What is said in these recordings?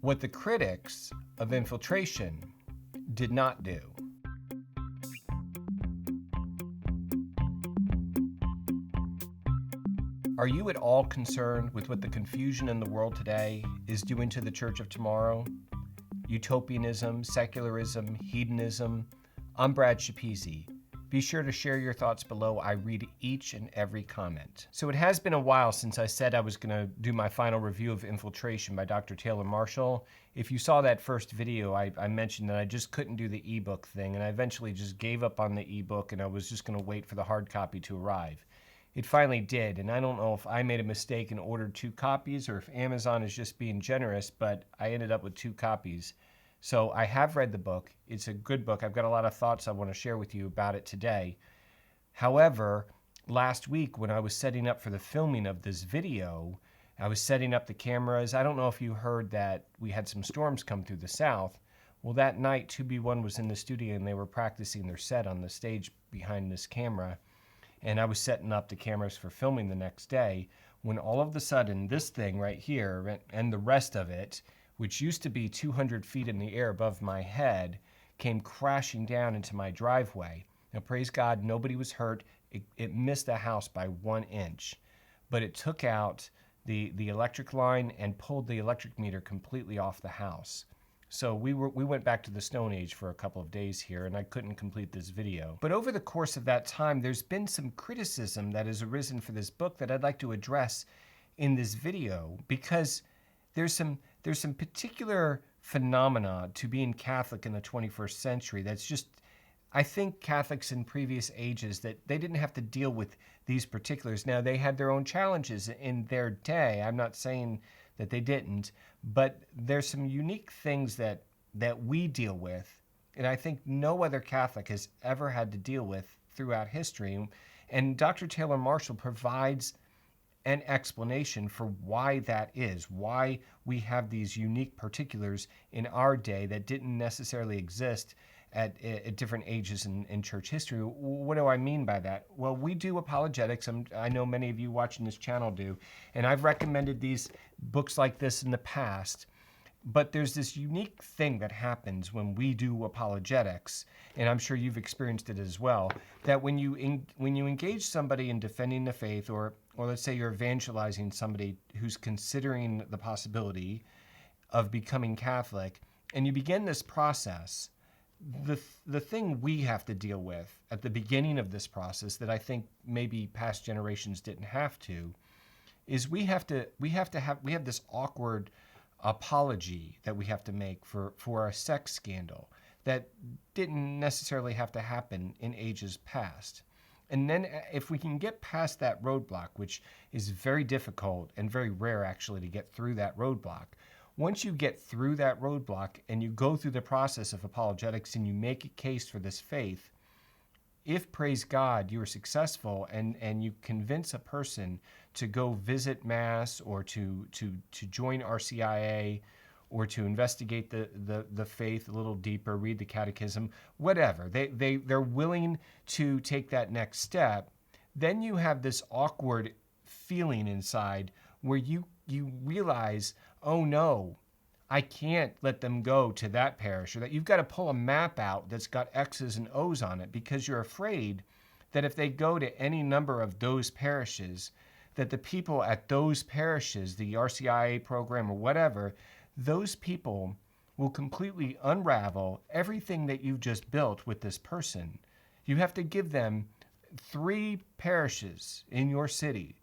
What the critics of Infiltration did not do. Are you at all concerned with what the confusion in the world today is doing to the church of tomorrow? Utopianism, secularism, hedonism? I'm Brad Schepisi. Be sure to share your thoughts below. I read each and every comment. So it has been a while since I said I was going to do my final review of Infiltration by Dr. Taylor Marshall. If you saw that first video, I mentioned that I just couldn't do the ebook thing, and I eventually just gave up on the ebook, and I was just going to wait for the hard copy to arrive. It finally did, and I don't know if I made a mistake and ordered 2 copies or if Amazon is just being generous, but I ended up with 2 copies. So I have read the book. It's a good book. I've got a lot of thoughts I want to share with you about it today. However, last week when I was setting up for the filming of this video, I was setting up the cameras. I don't know if you heard that we had some storms come through the south. Well, that night 2B1 was in the studio and they were practicing their set on the stage behind this camera. And I was setting up the cameras for filming the next day when all of a sudden this thing right here and the rest of it, which used to be 200 feet in the air above my head, came crashing down into my driveway. Now, praise God, nobody was hurt. It missed the house by 1 inch, but it took out the electric line and pulled the electric meter completely off the house. So we went back to the Stone Age for a couple of days here, and I couldn't complete this video. But over the course of that time, there's been some criticism that has arisen for this book that I'd like to address in this video, because there's some particular phenomena to being Catholic in the 21st century that's just, I think Catholics in previous ages, that they didn't have to deal with these particulars. Now, they had their own challenges in their day. I'm not saying that they didn't, but there's some unique things that we deal with, and I think no other Catholic has ever had to deal with throughout history. And Dr. Taylor Marshall provides an explanation for why that is, why we have these unique particulars in our day that didn't necessarily exist at different ages in church history. What do I mean by that? Well, we do apologetics. I know many of you watching this channel do, and I've recommended these books like this in the past. But there's this unique thing that happens when we do apologetics, and I'm sure you've experienced it as well, that when you engage somebody in defending the faith, or let's say you're evangelizing somebody who's considering the possibility of becoming Catholic, and you begin this process, the thing we have to deal with at the beginning of this process that I think maybe past generations didn't have to, is we have this awkward apology that we have to make for a sex scandal that didn't necessarily have to happen in ages past. And then if we can get past that roadblock, which is very difficult and very rare actually to get through that roadblock, once you get through that roadblock and you go through the process of apologetics and you make a case for this faith, if, praise God, you are successful and you convince a person to go visit Mass or to join RCIA or to investigate the faith a little deeper, read the catechism, whatever, they're willing to take that next step, then you have this awkward feeling inside where you realize, oh no, I can't let them go to that parish, or that you've got to pull a map out that's got X's and O's on it because you're afraid that if they go to any number of those parishes, that the people at those parishes, the RCIA program or whatever, those people will completely unravel everything that you've just built with this person. You have to give them 3 parishes in your city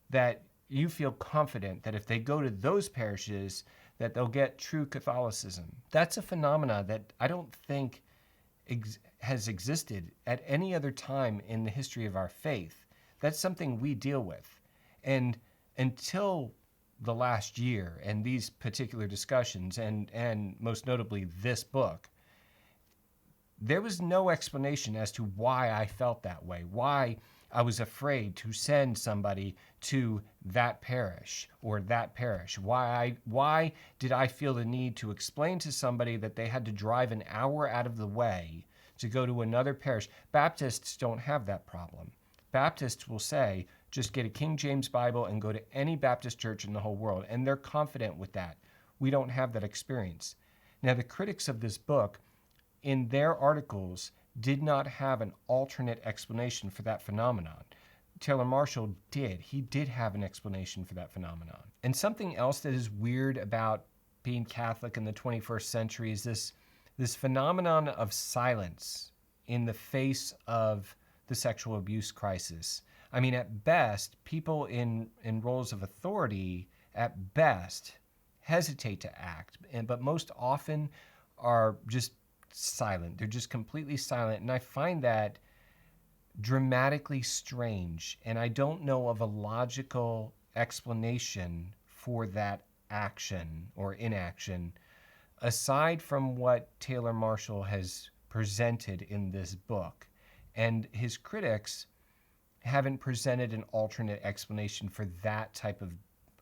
that you feel confident that if they go to those parishes, that they'll get true Catholicism. That's a phenomena that I don't think has existed at any other time in the history of our faith. That's something we deal with. And until the last year and these particular discussions, and most notably this book, there was no explanation as to why I felt that way, why I was afraid to send somebody to that parish or that parish. Why did I feel the need to explain to somebody that they had to drive an hour out of the way to go to another parish? Baptists don't have that problem. Baptists will say, just get a King James Bible and go to any Baptist church in the whole world, and they're confident with that. we don't have that experience. Now, the critics of this book, in their articles, did not have an alternate explanation for that phenomenon. Taylor Marshall did. He did have an explanation for that phenomenon. And something else that is weird about being Catholic in the 21st century is this phenomenon of silence in the face of the sexual abuse crisis. I mean, at best, people in roles of authority, at best, hesitate to act, but most often are just silent. They're just completely silent. And I find that dramatically strange. And I don't know of a logical explanation for that action or inaction, aside from what Taylor Marshall has presented in this book. And his critics haven't presented an alternate explanation for that type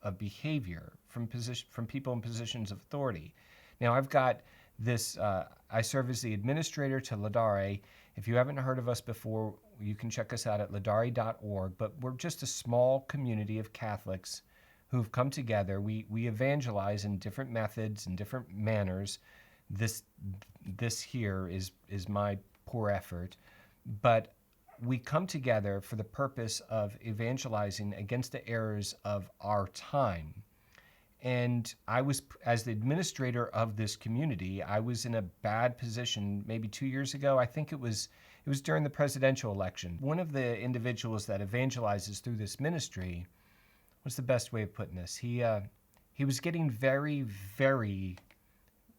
of behavior from people in positions of authority. Now, I've got this, I serve as the administrator to Ladare. If you haven't heard of us before, you can check us out at ladare.org, but we're just a small community of Catholics who've come together. We evangelize in different methods and different manners. This here is my poor effort, but we come together for the purpose of evangelizing against the errors of our time. And I was, as the administrator of this community, I was in a bad position maybe 2 years ago. I think it was during the presidential election. One of the individuals that evangelizes through this ministry, what's the best way of putting this? He was getting very, very,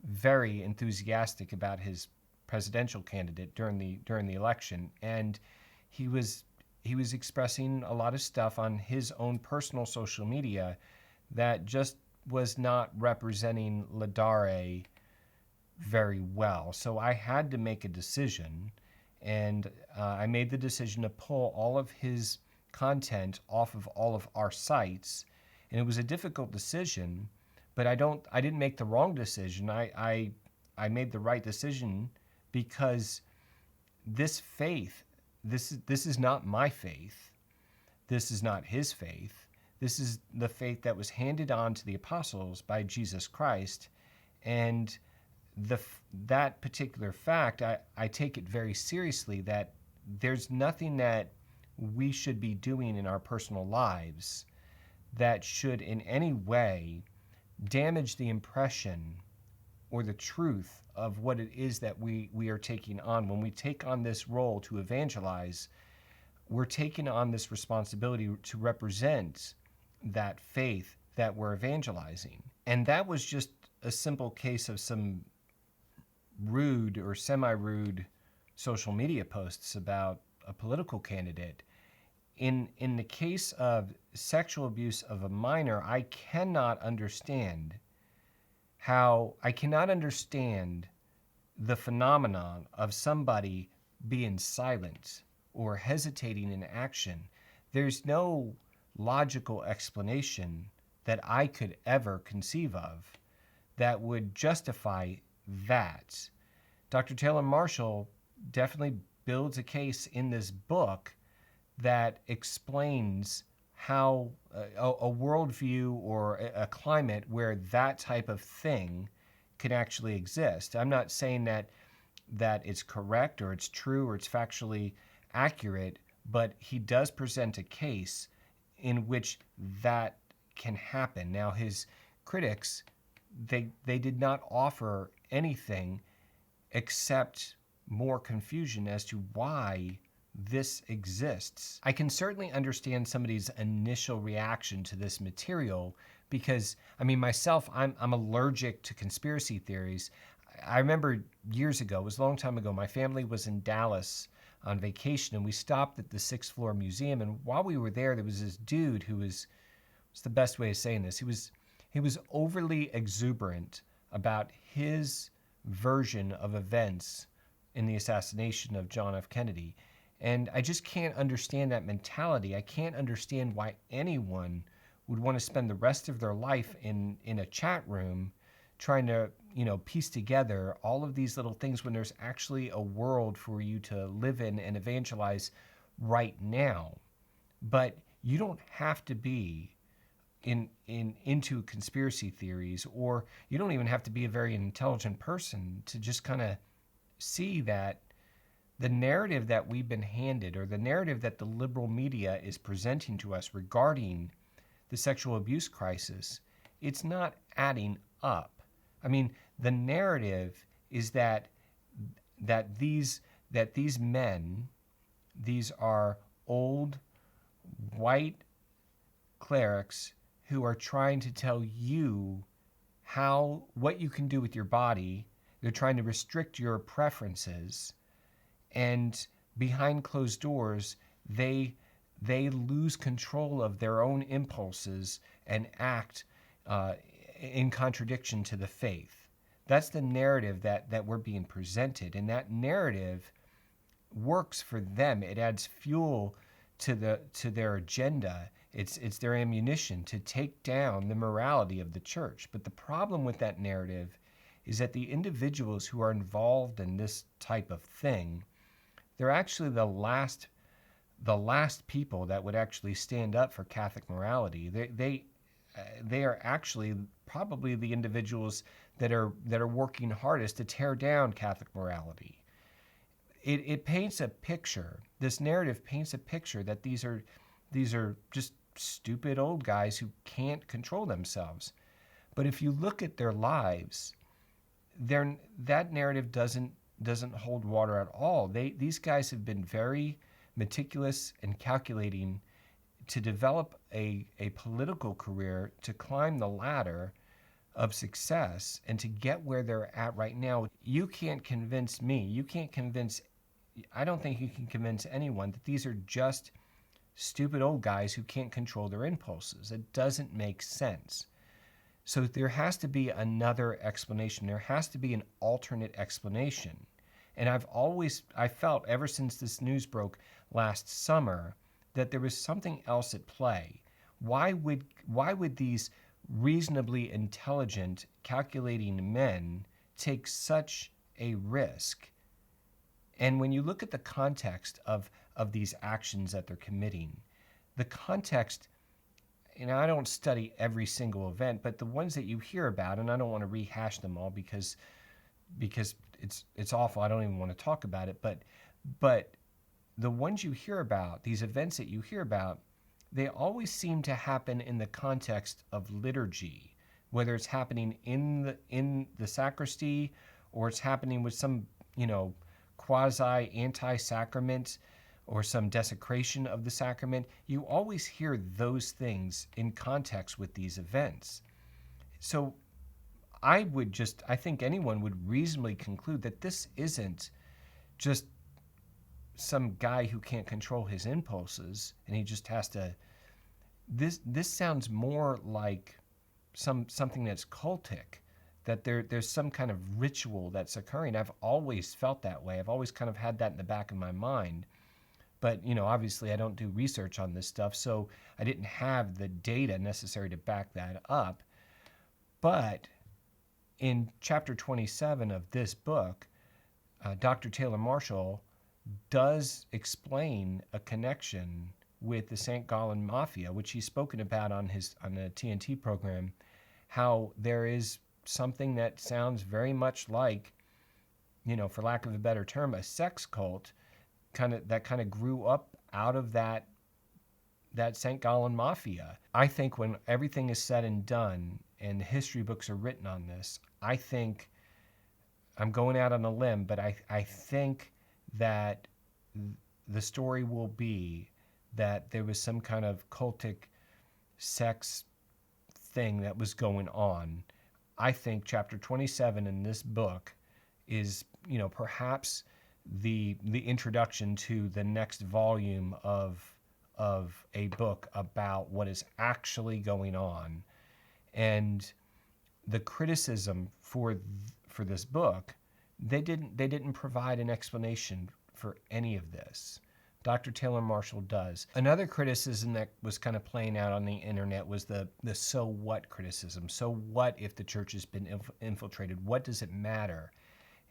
very enthusiastic about his presidential candidate during the election, and he was expressing a lot of stuff on his own personal social media that just was not representing Ladare very well. So I had to make a decision, and I made the decision to pull all of his content off of all of our sites. And it was a difficult decision, but I didn't make the wrong decision. I made the right decision because this faith, this is not my faith. This is not his faith. This is the faith that was handed on to the apostles by Jesus Christ. And that particular fact, I take it very seriously, that there's nothing that we should be doing in our personal lives that should in any way damage the impression or the truth of what it is that we are taking on. When we take on this role to evangelize, we're taking on this responsibility to represent that faith that we're evangelizing. And that was just a simple case of some rude or semi-rude social media posts about a political candidate. In the case of sexual abuse of a minor, I cannot understand the phenomenon of somebody being silent or hesitating in action. There's no logical explanation that I could ever conceive of that would justify that. Dr. Taylor Marshall definitely builds a case in this book that explains how a worldview or a climate where that type of thing can actually exist. I'm not saying that it's correct or it's true or it's factually accurate, but he does present a case in which that can happen. Now, his critics, they did not offer anything except more confusion as to why this exists. I can certainly understand somebody's initial reaction to this material because, I mean, myself, I'm allergic to conspiracy theories. I remember years ago, it was a long time ago, my family was in Dallas on vacation, and we stopped at the 6th floor museum. And while we were there was this dude who what's the best way of saying this? He was overly exuberant about his version of events in the assassination of John F. Kennedy. And I just can't understand that mentality. I can't understand why anyone would want to spend the rest of their life in a chat room trying to, piece together all of these little things when there's actually a world for you to live in and evangelize right now. But you don't have to be, into conspiracy theories, or you don't even have to be a very intelligent person to just kind of see that the narrative that we've been handed, or the narrative that the liberal media is presenting to us regarding the sexual abuse crisis, it's not adding up. I mean, the narrative is that these men, these are old white clerics who are trying to tell you what you can do with your body. They're trying to restrict your preferences, and behind closed doors, they lose control of their own impulses and act in contradiction to the faith. That's the narrative that we're being presented, and that narrative works for them. It adds fuel to their agenda. It's their ammunition to take down the morality of the church. But the problem with that narrative is that the individuals who are involved in this type of thing, they're actually the last people that would actually stand up for Catholic morality. They are actually probably the individuals that are working hardest to tear down Catholic morality. It paints a picture. This narrative paints a picture that these are just stupid old guys who can't control themselves. But if you look at their lives, that narrative doesn't hold water at all. These guys have been very meticulous and calculating to develop a political career, to climb the ladder of success, and to get where they're at right now. You can't convince me. I don't think you can convince anyone that these are just stupid old guys who can't control their impulses. It doesn't make sense. So there has to be another explanation. There has to be an alternate explanation. And I felt ever since this news broke last summer that there was something else at play. Why would these reasonably intelligent, calculating men take such a risk? And when you look at the context of these actions that they're committing, the context, I don't study every single event, but the ones that you hear about, and I don't want to rehash them all because it's awful. I don't even want to talk about it. But the ones you hear about, these events that you hear about, they always seem to happen in the context of liturgy, whether it's happening in the sacristy, or it's happening with some quasi anti-sacrament or some desecration of the sacrament. You always hear those things in context with these events. So I think anyone would reasonably conclude that this isn't just some guy who can't control his impulses and he just has to. This sounds more like something that's cultic, that there's some kind of ritual that's occurring. I've always felt that way. I've always kind of had that in the back of my mind. But, obviously I don't do research on this stuff, so I didn't have the data necessary to back that up. But in chapter 27 of this book, Dr. Taylor Marshall does explain a connection with the St. Gallen Mafia, which he's spoken about on the TNT program, how there is something that sounds very much like, for lack of a better term, a sex cult that kind of grew up out of that St. Gallen Mafia. I think when everything is said and done and the history books are written on this, I think, I'm going out on a limb, but I think that the story will be that there was some kind of cultic sex thing that was going on. I think chapter 27 in this book is, perhaps the introduction to the next volume of a book about what is actually going on. And the criticism for this book, they didn't provide an explanation for any of this. Dr. Taylor Marshall does. Another criticism that was kind of playing out on the internet was the so what criticism. So what if the church has been infiltrated? What does it matter?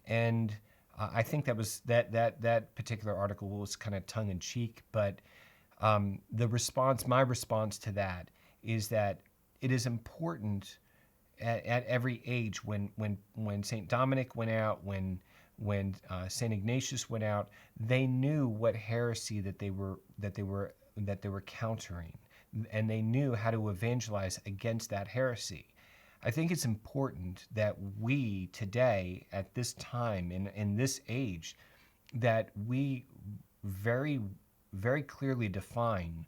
And I think that particular article was kind of tongue in cheek, but my response to that is that it is important at every age. When Saint Dominic went out, when Saint Ignatius went out, they knew what heresy that they were countering, and they knew how to evangelize against that heresy. I think it's important that we today, at this time, in this age, that we very, very clearly define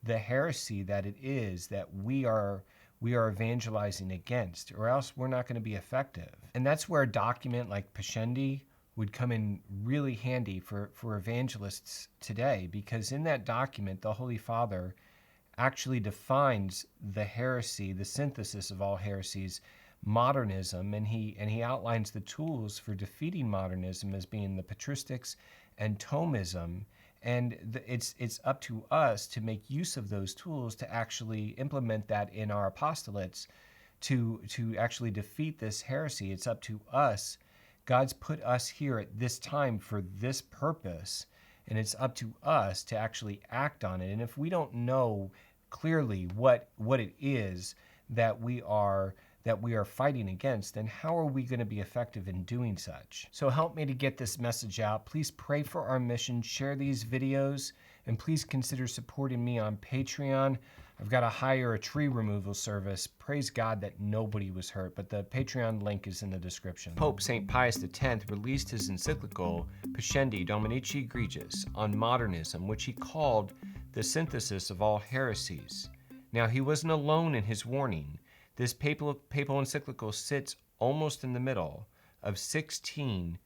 the heresy that it is that we are evangelizing against, or else we're not going to be effective. And that's where a document like Pascendi would come in really handy for evangelists today, because in that document, the Holy Father actually defines the heresy, the synthesis of all heresies, modernism, and he outlines the tools for defeating modernism as being the patristics and Thomism. And it's up to us to make use of those tools to actually implement that in our apostolates, to actually defeat this heresy. It's up to us. God's put us here at this time for this purpose, and it's up to us to actually act on it. And if we don't know clearly what it is that we are fighting against, then how are we going to be effective in doing such? So help me to get this message out. Please pray for our mission, share these videos, and please consider supporting me on Patreon. I've got to hire a tree removal service. Praise God that nobody was hurt, but the Patreon link is in the description. Pope St. Pius X released his encyclical Pascendi Dominici Egregius on modernism, which he called the synthesis of all heresies. Now, he wasn't alone in his warning. This papal encyclical sits almost in the middle of 16